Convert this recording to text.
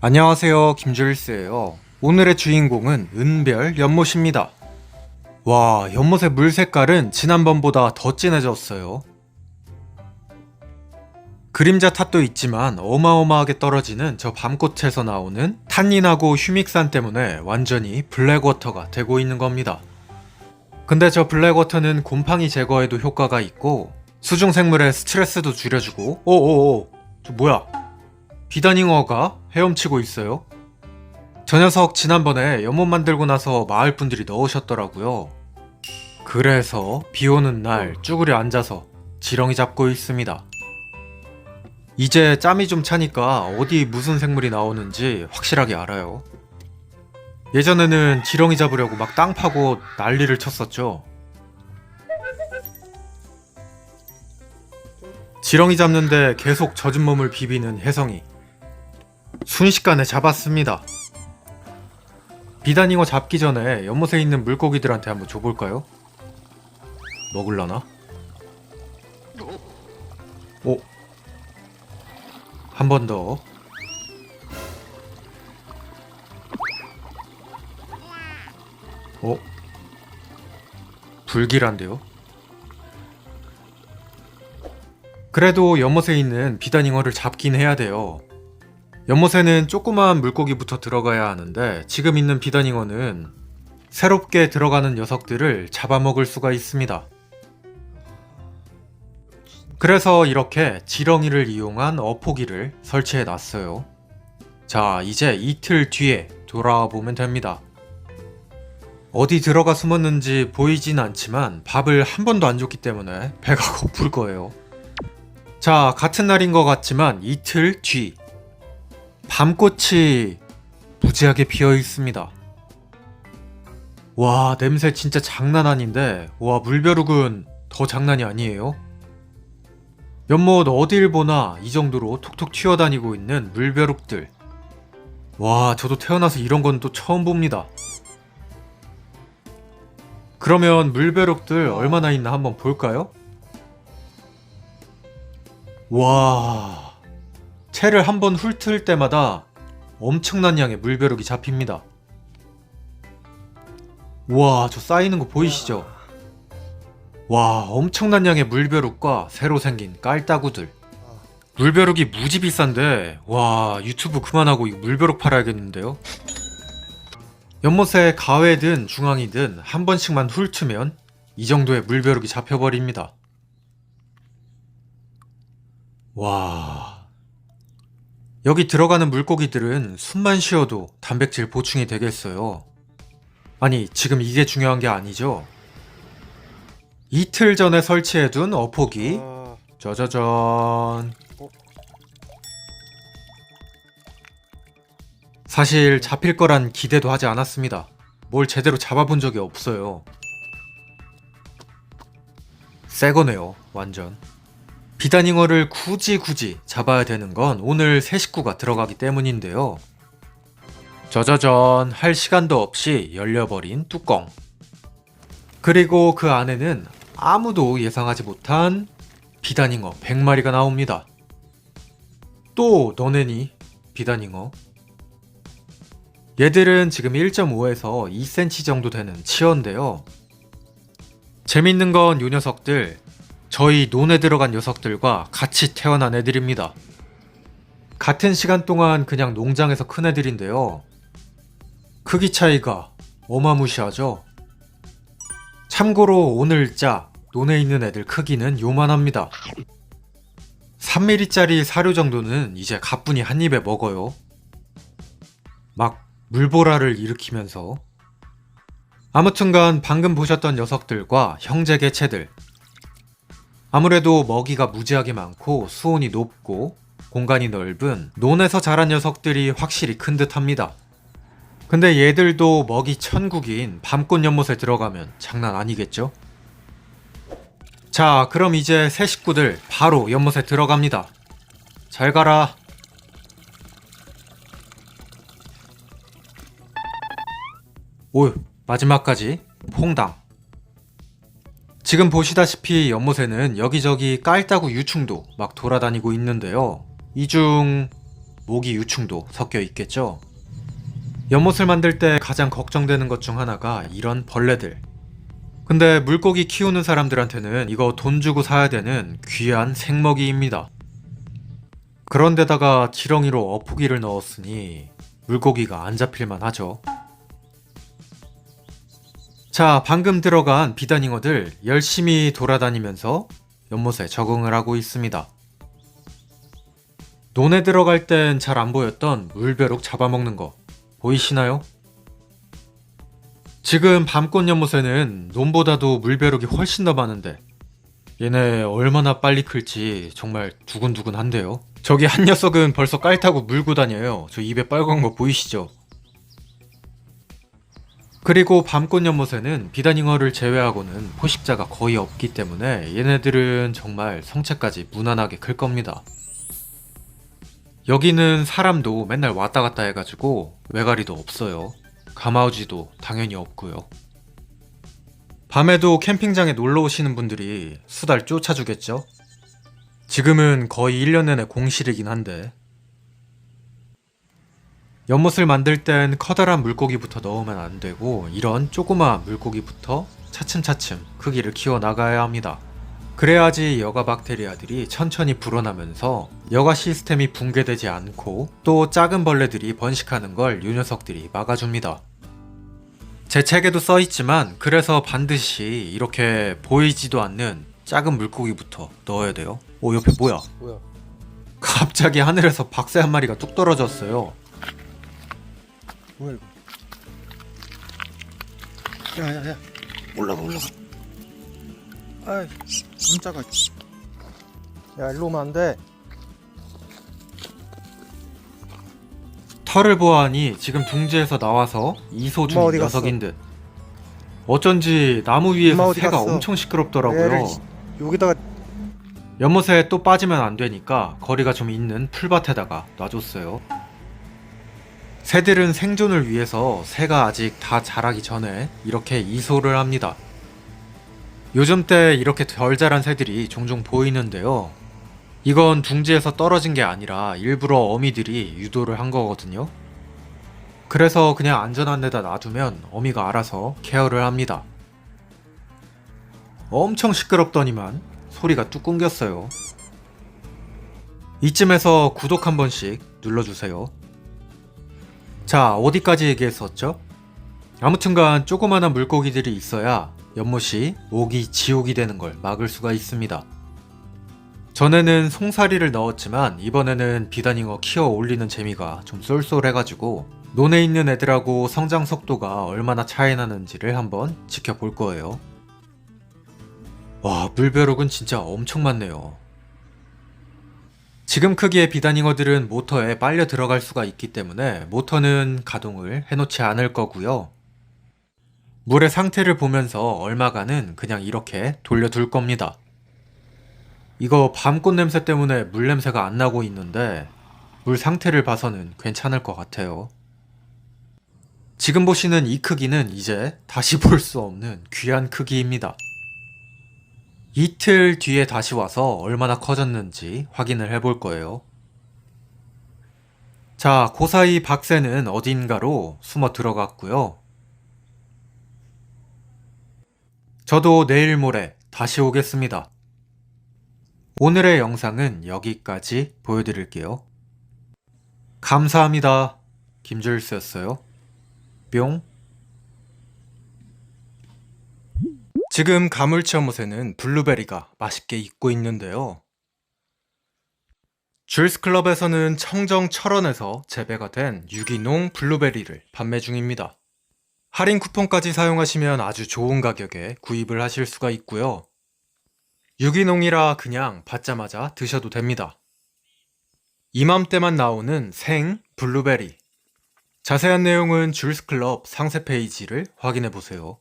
안녕하세요, 김주일스예요. 오늘의 주인공은 은별 연못입니다. 와, 연못의 물 색깔은 지난번보다 더 진해졌어요. 그림자 탓도 있지만 어마어마하게 떨어지는 저 밤꽃에서 나오는 탄닌하고 휴믹산 때문에 완전히 블랙워터가 되고 있는 겁니다. 근데 저 블랙워터는 곰팡이 제거에도 효과가 있고 수중생물의 스트레스도 줄여주고 오오오, 저 뭐야? 비단잉어가 헤엄치고 있어요. 저 녀석 지난번에 연못 만들고 나서 마을 분들이 넣으셨더라고요. 그래서 비 오는 날 쭈그려 앉아서 지렁이 잡고 있습니다. 이제 짬이 좀 차니까 어디 무슨 생물이 나오는지 확실하게 알아요. 예전에는 지렁이 잡으려고 막 땅 파고 난리를 쳤었죠. 지렁이 잡는데 계속 젖은 몸을 비비는 혜성이 순식간에 잡았습니다. 비단잉어 잡기 전에 연못에 있는 물고기들한테 한번 줘볼까요? 먹을라나? 오, 한 번 더. 불길한데요? 그래도 연못에 있는 비단잉어를 잡긴 해야 돼요. 연못에는 조그마한 물고기부터 들어가야 하는데 지금 있는 비단잉어는 새롭게 들어가는 녀석들을 잡아먹을 수가 있습니다. 그래서 이렇게 지렁이를 이용한 어포기를 설치해 놨어요. 자, 이제 이틀 뒤에 돌아와 보면 됩니다. 어디 들어가 숨었는지 보이진 않지만 밥을 한 번도 안 줬기 때문에 배가 고플 거예요. 자, 같은 날인 것 같지만 이틀 뒤 밤꽃이 무지하게 피어 있습니다. 와, 냄새 진짜 장난 아닌데, 와, 물벼룩은 더 장난이 아니에요. 연못 어딜 보나 이 정도로 톡톡 튀어다니고 있는 물벼룩들. 와, 저도 태어나서 이런 건 또 처음 봅니다. 그러면 물벼룩들 얼마나 있나 한번 볼까요? 와, 채를 한번 훑을 때마다 엄청난 양의 물벼룩이 잡힙니다. 와, 저 쌓이는 거 보이시죠? 와, 엄청난 양의 물벼룩과 새로 생긴 깔따구들. 물벼룩이 무지 비싼데, 와, 유튜브 그만하고 이 물벼룩 팔아야겠는데요? 연못에 가회든 중앙이든 한 번씩만 훑으면 이 정도의 물벼룩이 잡혀버립니다. 와, 여기 들어가는 물고기들은 숨만 쉬어도 단백질 보충이 되겠어요. 아니, 지금 이게 중요한 게 아니죠? 이틀 전에 설치해둔 어포기 짜자잔. 사실 잡힐 거란 기대도 하지 않았습니다. 뭘 제대로 잡아본 적이 없어요. 새거네요, 완전. 비단잉어를 굳이 잡아야 되는 건 오늘 새 식구가 들어가기 때문인데요. 짜자잔, 할 시간도 없이 열려버린 뚜껑. 그리고 그 안에는 아무도 예상하지 못한 비단잉어 100마리가 나옵니다. 또 너네니, 비단잉어. 얘들은 지금 1.5에서 2cm 정도 되는 치어인데요. 재밌는 건 요 녀석들 저희 논에 들어간 녀석들과 같이 태어난 애들입니다. 같은 시간 동안 그냥 농장에서 큰 애들인데요. 크기 차이가 어마무시하죠? 참고로 오늘자 논에 있는 애들 크기는 요만합니다. 3mm짜리 사료 정도는 이제 가뿐히 한 입에 먹어요. 막 물보라를 일으키면서. 아무튼간 방금 보셨던 녀석들과 형제 개체들. 아무래도 먹이가 무지하게 많고 수온이 높고 공간이 넓은 논에서 자란 녀석들이 확실히 큰 듯합니다. 근데 얘들도 먹이 천국인 밤꽃 연못에 들어가면 장난 아니겠죠? 자, 그럼 이제 새 식구들 바로 연못에 들어갑니다. 잘 가라. 오, 마지막까지 퐁당. 지금 보시다시피 연못에는 여기저기 깔따구 유충도 막 돌아다니고 있는데요. 이 중 모기 유충도 섞여 있겠죠. 연못을 만들 때 가장 걱정되는 것 중 하나가 이런 벌레들. 근데 물고기 키우는 사람들한테는 이거 돈 주고 사야 되는 귀한 생먹이입니다. 그런데다가 지렁이로 어푸기를 넣었으니 물고기가 안 잡힐만 하죠. 자, 방금 들어간 비단잉어들 열심히 돌아다니면서 연못에 적응을 하고 있습니다. 논에 들어갈 땐 잘 안 보였던 물벼룩 잡아먹는 거 보이시나요? 지금 밤꽃 연못에는 논보다도 물벼룩이 훨씬 더 많은데 얘네 얼마나 빨리 클지 정말 두근두근한데요. 저기 한 녀석은 벌써 깔 타고 물고 다녀요. 저 입에 빨간 거 보이시죠? 그리고 밤꽃 연못에는 비단잉어를 제외하고는 포식자가 거의 없기 때문에 얘네들은 정말 성체까지 무난하게 클 겁니다. 여기는 사람도 맨날 왔다 갔다 해가지고 외가리도 없어요. 가마우지도 당연히 없고요. 밤에도 캠핑장에 놀러 오시는 분들이 수달 쫓아주겠죠? 지금은 거의 1년 내내 공실이긴 한데 연못을 만들 땐 커다란 물고기부터 넣으면 안 되고 이런 조그마한 물고기부터 차츰차츰 크기를 키워나가야 합니다. 그래야지 여가 박테리아들이 천천히 불어나면서 여가 시스템이 붕괴되지 않고 또 작은 벌레들이 번식하는 걸 요 녀석들이 막아줍니다. 제 책에도 써있지만 그래서 반드시 이렇게 보이지도 않는 작은 물고기부터 넣어야 돼요. 오, 옆에 뭐야? 갑자기 하늘에서 박새 한 마리가 뚝 떨어졌어요. 뭐야 이거? 야야야, 올라가. 아이 깜짝아. 야, 일로 오면 안 돼. 털을 보아하니 지금 둥지에서 나와서 이소 엄마 중인 어디 갔어? 녀석인 듯. 어쩐지 나무 엄마 위에서 어디 새가 갔어? 엄청 시끄럽더라고요. 얘를 여기다가. 연못에 또 빠지면 안 되니까 거리가 좀 있는 풀밭에다가 놔줬어요. 새들은 생존을 위해서 새가 아직 다 자라기 전에 이렇게 이소를 합니다. 요즘 때 이렇게 덜 자란 새들이 종종 보이는데요. 이건 둥지에서 떨어진 게 아니라 일부러 어미들이 유도를 한 거거든요. 그래서 그냥 안전한 데다 놔두면 어미가 알아서 케어를 합니다. 엄청 시끄럽더니만 소리가 뚝 끊겼어요. 이쯤에서 구독 한 번씩 눌러주세요. 자, 어디까지 얘기했었죠? 아무튼간 조그마한 물고기들이 있어야 연못이 모기 지옥이 되는 걸 막을 수가 있습니다. 전에는 송사리를 넣었지만 이번에는 비단잉어 키워 올리는 재미가 좀 쏠쏠해가지고 논에 있는 애들하고 성장 속도가 얼마나 차이 나는지를 한번 지켜볼 거예요. 와, 물벼룩은 진짜 엄청 많네요. 지금 크기의 비단잉어들은 모터에 빨려 들어갈 수가 있기 때문에 모터는 가동을 해놓지 않을 거고요. 물의 상태를 보면서 얼마간은 그냥 이렇게 돌려둘 겁니다. 이거 밤꽃 냄새 때문에 물 냄새가 안 나고 있는데 물 상태를 봐서는 괜찮을 것 같아요. 지금 보시는 이 크기는 이제 다시 볼 수 없는 귀한 크기입니다. 이틀 뒤에 다시 와서 얼마나 커졌는지 확인을 해볼 거예요. 자, 그 사이 박새는 어딘가로 숨어 들어갔고요. 저도 내일 모레 다시 오겠습니다. 오늘의 영상은 여기까지 보여드릴게요. 감사합니다. 김주일스였어요. 뿅. 지금 가물치연못에는 블루베리가 맛있게 익고 있는데요. 주일스클럽에서는 청정 철원에서 재배가 된 유기농 블루베리를 판매 중입니다. 할인 쿠폰까지 사용하시면 아주 좋은 가격에 구입을 하실 수가 있고요. 유기농이라 그냥 받자마자 드셔도 됩니다. 이맘때만 나오는 생 블루베리. 자세한 내용은 주일스클럽 상세 페이지를 확인해 보세요.